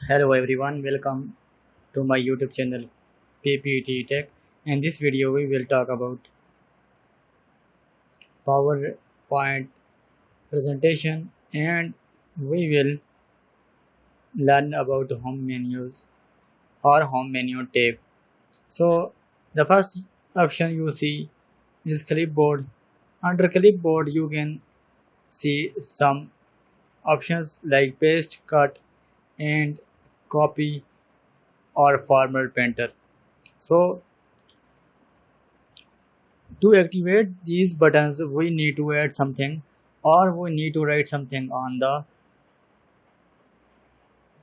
Hello everyone, welcome to my YouTube channel PPT Tech. In this video, we will talk about PowerPoint presentation and we will learn about home menus or home menu tab. So, the first option you see is clipboard. Under clipboard, you can see some options like paste, cut, and copy or format painter. So to activate these buttons we need to add something or we need to write something on the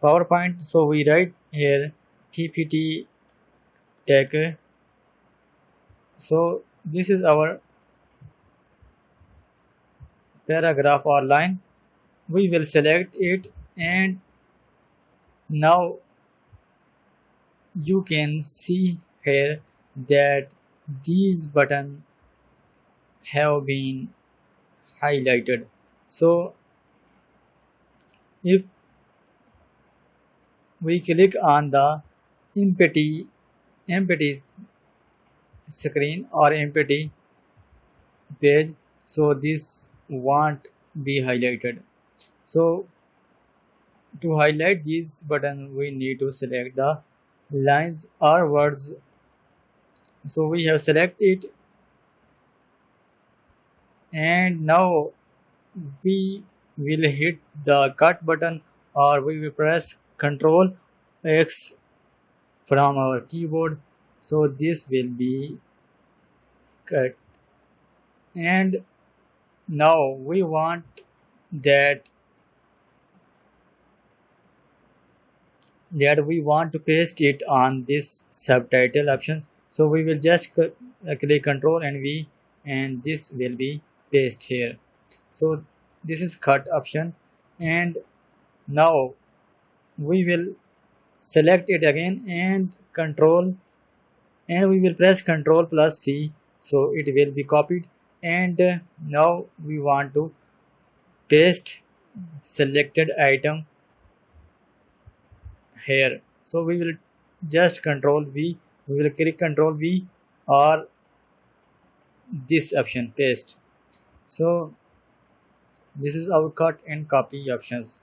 PowerPoint. So we write here PPT tech. So this is our paragraph or line. We will select it and now you can see here that these buttons have been highlighted. So if we click on the empty screen or empty page, so this won't be highlighted. So to highlight this button we need to select the lines or words. So we have selected it and now we will hit the cut button or we will press Ctrl X from our keyboard. So this will be cut and now we want that we want to paste it on this subtitle options. So we will just click Ctrl and V and this will be paste here. So this is cut option and now we will select it again and Ctrl and we will press Ctrl plus C, so it will be copied and now we want to paste selected item here. So we will just Ctrl V, we will click Ctrl V or this option paste. So this is our cut and copy options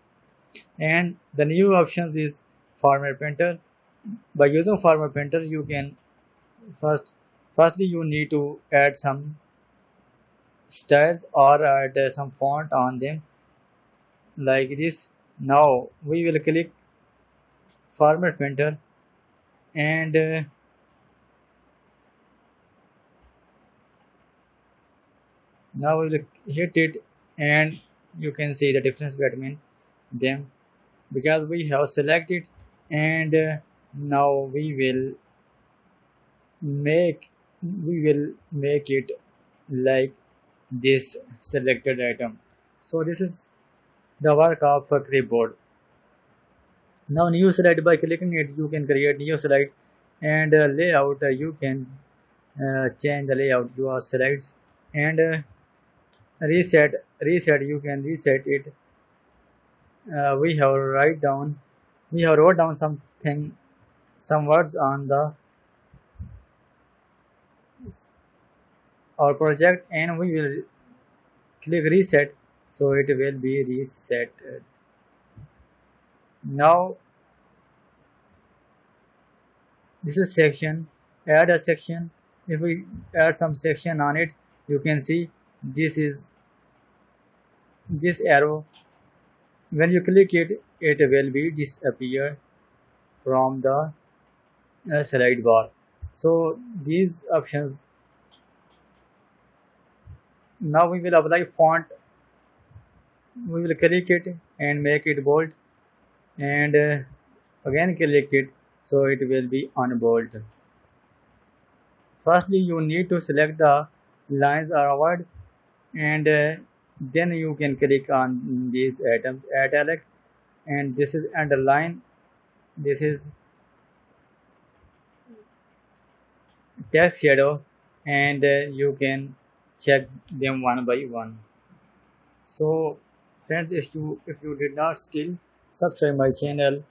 and the new options is format painter. By using format painter you can firstly you need to add some styles or add some font on them like this. Now we will click format painter and now we will hit it and you can see the difference between them because we have selected and now we will make it like this selected item. So this is the work of a clipboard. Now new slide, by clicking it you can create new slide and layout you can change the layout your slides and reset you can reset it. We have wrote down some words on the our project and we will click reset, so it will be reset. Now this is section, add a section. If we add some section on it you can see this is this arrow. When you click it, it will be disappear from the slide bar. So these options. Now we will apply font. We will click it and make it bold and again click it, so it will be unbold. Firstly you need to select the lines or word and then you can click on these items, italic, and this is underline, this is text shadow and you can check them one by one. So friends, if you did not still subscribe my channel,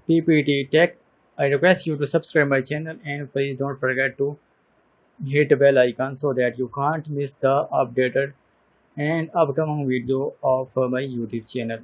PPT Tech. I request you to subscribe my channel and please don't forget to hit the bell icon so that you can't miss the updated and upcoming video of my YouTube channel.